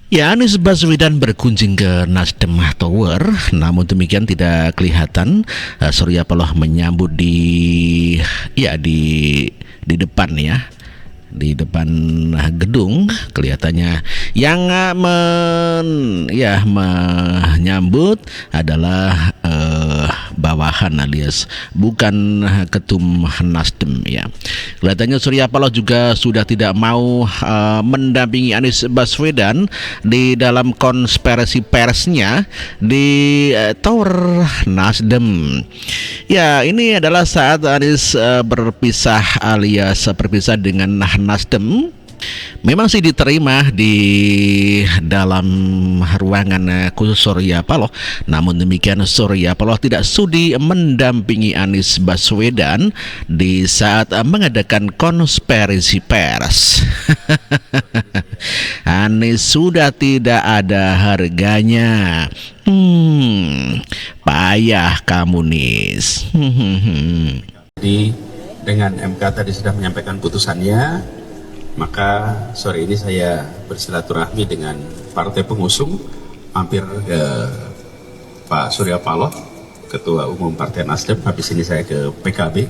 Ya, Anies Baswedan berkunjung ke Nasdem Tower, namun demikian tidak kelihatan Surya Paloh menyambut di depan ya, di depan gedung kelihatannya yang menyambut adalah bawahan alias bukan ketum Nasdem ya. Kelihatannya Surya Paloh juga sudah tidak mau mendampingi Anies Baswedan di dalam konspirasi persnya di Tower Nasdem. Ya, ini adalah saat Anies berpisah alias berpisah dengan Nasdem. Memang sih diterima di dalam ruangan khusus Surya Paloh. Namun demikian Surya Paloh tidak sudi mendampingi Anies Baswedan di saat mengadakan konspirasi pers. Anies sudah tidak ada harganya. Payah kamu Nis. Jadi dengan MK tadi sudah menyampaikan putusannya, maka sore ini saya bersilaturahmi dengan partai pengusung, mampir ke Pak Surya Paloh, Ketua Umum Partai Nasdem. Habis ini saya ke PKB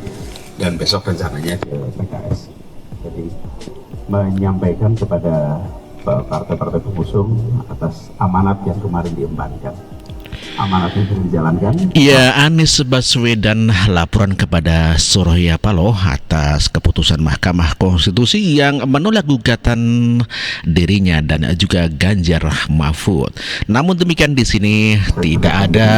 dan besok rencananya ke PKS. Jadi menyampaikan kepada partai-partai pengusung atas amanat yang kemarin diembankan. Amanat itu dijalankan. Ya, Anies Baswedan laporan kepada Surya Paloh atas keputusan Mahkamah Konstitusi yang menolak gugatan dirinya dan juga Ganjar Mahfud. Namun demikian di sini tidak ada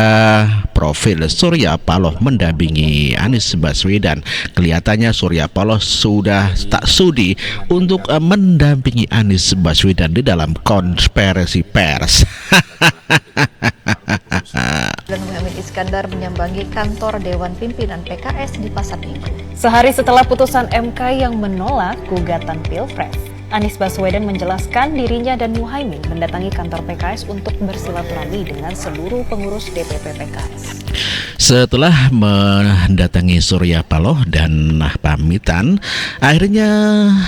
profil Surya Paloh mendampingi Anies Baswedan. Kelihatannya Surya Paloh sudah tak sudi untuk mendampingi Anies Baswedan di dalam konspirasi pers. Dan Muhammad Iskandar menyambangi kantor Dewan Pimpinan PKS di Pasar Minggu. Sehari setelah putusan MK yang menolak gugatan Pilpres, Anies Baswedan menjelaskan dirinya dan Muhaimin mendatangi kantor PKS untuk bersilaturahmi dengan seluruh pengurus DPP PKS. Setelah mendatangi Surya Paloh dan pamitan, akhirnya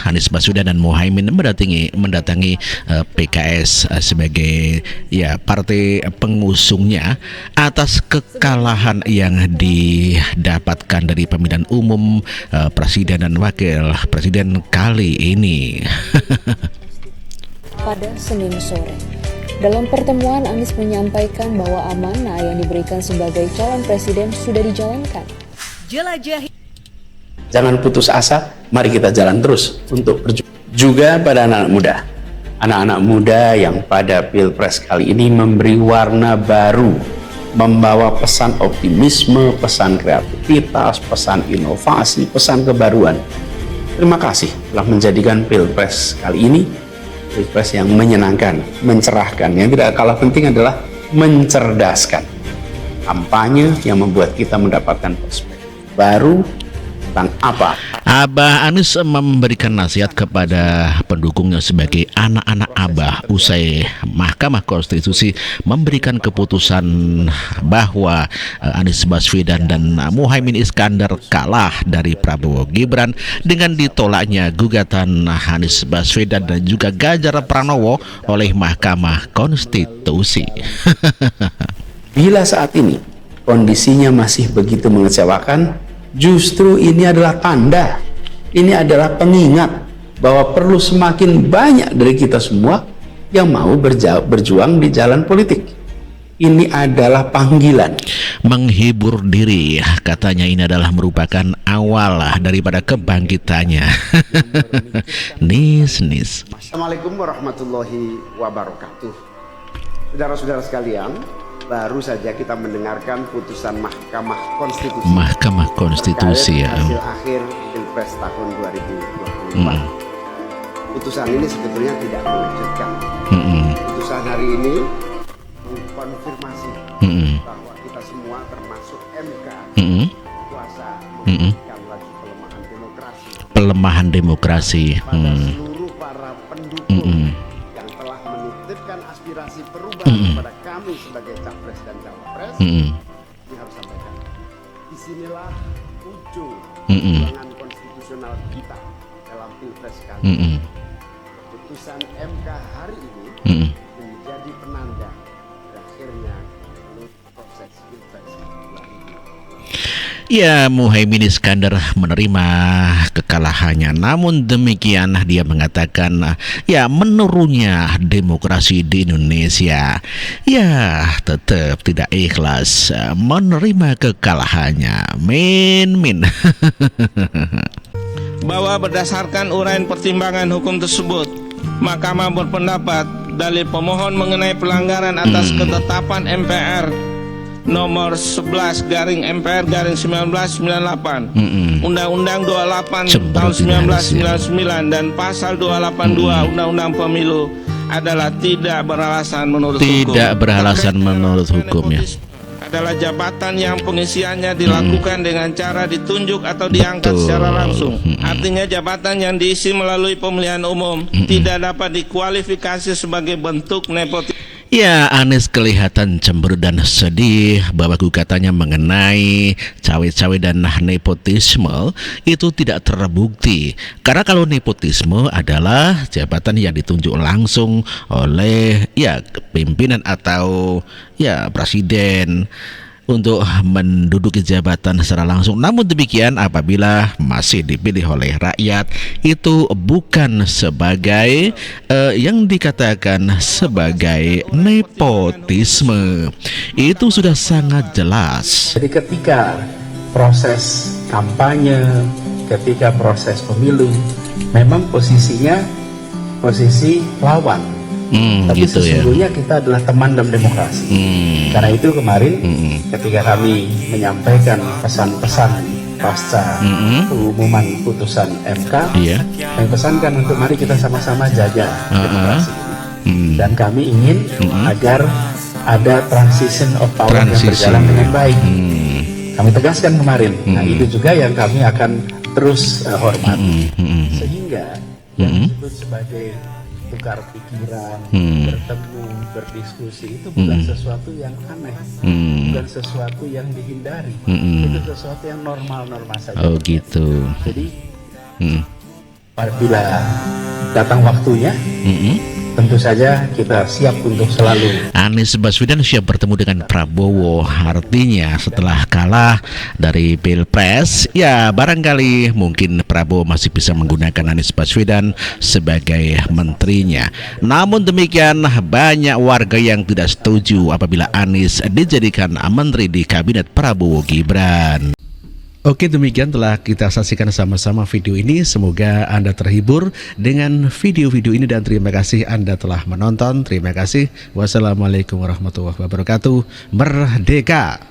Anies Baswedan dan Muhaimin mendatangi PKS sebagai partai pengusungnya atas kekalahan yang didapatkan dari pemilihan umum presiden dan wakil presiden kali ini. Pada Senin sore, dalam pertemuan Anies menyampaikan bahwa amanah yang diberikan sebagai calon presiden sudah dijalankan. Jangan putus asa, mari kita jalan terus untuk berjuang. Juga pada anak-anak muda yang pada Pilpres kali ini memberi warna baru, membawa pesan optimisme, pesan kreativitas, pesan inovasi, pesan kebaruan. Terima kasih telah menjadikan Pilpres kali ini Pilpres yang menyenangkan, mencerahkan. Yang tidak kalah penting adalah mencerdaskan. Kampanye yang membuat kita mendapatkan perspektif baru tentang apa. Abah Anies memberikan nasihat kepada pendukungnya sebagai anak-anak Abah usai Mahkamah Konstitusi memberikan keputusan bahwa Anies Baswedan dan Muhaimin Iskandar kalah dari Prabowo Gibran dengan ditolaknya gugatan Anies Baswedan dan juga Ganjar Pranowo oleh Mahkamah Konstitusi. Bila saat ini kondisinya masih begitu mengecewakan, justru ini adalah tanda, ini adalah pengingat bahwa perlu semakin banyak dari kita semua yang mau berjuang di jalan politik. Ini adalah panggilan. Menghibur diri, katanya ini adalah merupakan awal daripada kebangkitannya. Nis. Assalamualaikum warahmatullahi wabarakatuh. Saudara-saudara sekalian, baru saja kita mendengarkan putusan Mahkamah Konstitusi. Mahkamah Konstitusi ya. Hasil akhir Pilpres tahun 2024. Putusan ini sebetulnya tidak mengejutkan. Putusan hari ini mengkonfirmasi bahwa kita semua termasuk MK kuasa menghentikan laju pelemahan demokrasi. Pelemahan demokrasi. Pada seluruh para pendukung yang telah menitipkan aspirasi perubahan kepada kami sebagai capres dan cawapres, ini harus sampaikan. Disinilah ujung perjuangan konstitusional kita dalam Pilpres kali ini. putusan MK hari ini menjadi penanda berakhirnya proses Pilpres 2024. Ya, Muhaimin Iskandar menerima kekalahannya. Namun demikian dia mengatakan ya menurunnya demokrasi di Indonesia. Ya, tetap tidak ikhlas menerima kekalahannya. Min. Bahwa berdasarkan uraian pertimbangan hukum tersebut, Mahkamah berpendapat dalil pemohon mengenai pelanggaran atas ketetapan MPR nomor 11/MPR/1998, Undang-Undang 28 tahun 1999 dan pasal 282 Undang-Undang Pemilu adalah tidak beralasan menurut hukum. Tidak beralasan menurut hukum ya. Adalah jabatan yang pengisiannya dilakukan dengan cara ditunjuk atau diangkat secara langsung. Artinya jabatan yang diisi melalui pemilihan umum tidak dapat dikualifikasi sebagai bentuk nepotisme. Ya, Anies kelihatan cemburu dan sedih bahwa gugatannya mengenai cawe-cawe dan nepotisme itu tidak terbukti. Karena kalau nepotisme adalah jabatan yang ditunjuk langsung oleh ya pimpinan atau ya presiden untuk menduduki jabatan secara langsung. Namun demikian apabila masih dipilih oleh rakyat itu bukan sebagai yang dikatakan sebagai nepotisme. Itu sudah sangat jelas. Jadi ketika proses kampanye, ketika proses pemilu, memang posisinya posisi lawan. Tapi gitu sesungguhnya ya. kita adalah teman dalam demokrasi. Karena itu kemarin ketika kami menyampaikan pesan-pesan pasca pengumuman putusan MK, kami pesankan untuk mari kita sama-sama jaga demokrasi ini. Dan kami ingin agar ada transition of power yang berjalan dengan baik. Kami tegaskan kemarin. Nah itu juga yang kami akan terus hormati. Sehingga yang disebut sebagai tukar pikiran, bertemu, berdiskusi itu bukan sesuatu yang aneh, bukan sesuatu yang dihindari, itu sesuatu yang normal-normal saja. Oh gitu. Jadi apabila datang waktunya, tentu saja kita siap untuk selalu. Anies Baswedan siap bertemu dengan Prabowo. Artinya setelah kalah dari Pilpres, ya barangkali mungkin Prabowo masih bisa menggunakan Anies Baswedan sebagai menterinya. Namun demikian banyak warga yang tidak setuju apabila Anies dijadikan menteri di kabinet Prabowo Gibran. Oke, demikian telah kita saksikan sama-sama video ini. Semoga Anda terhibur dengan video-video ini dan terima kasih Anda telah menonton. Terima kasih. Wassalamualaikum warahmatullahi wabarakatuh. Merdeka!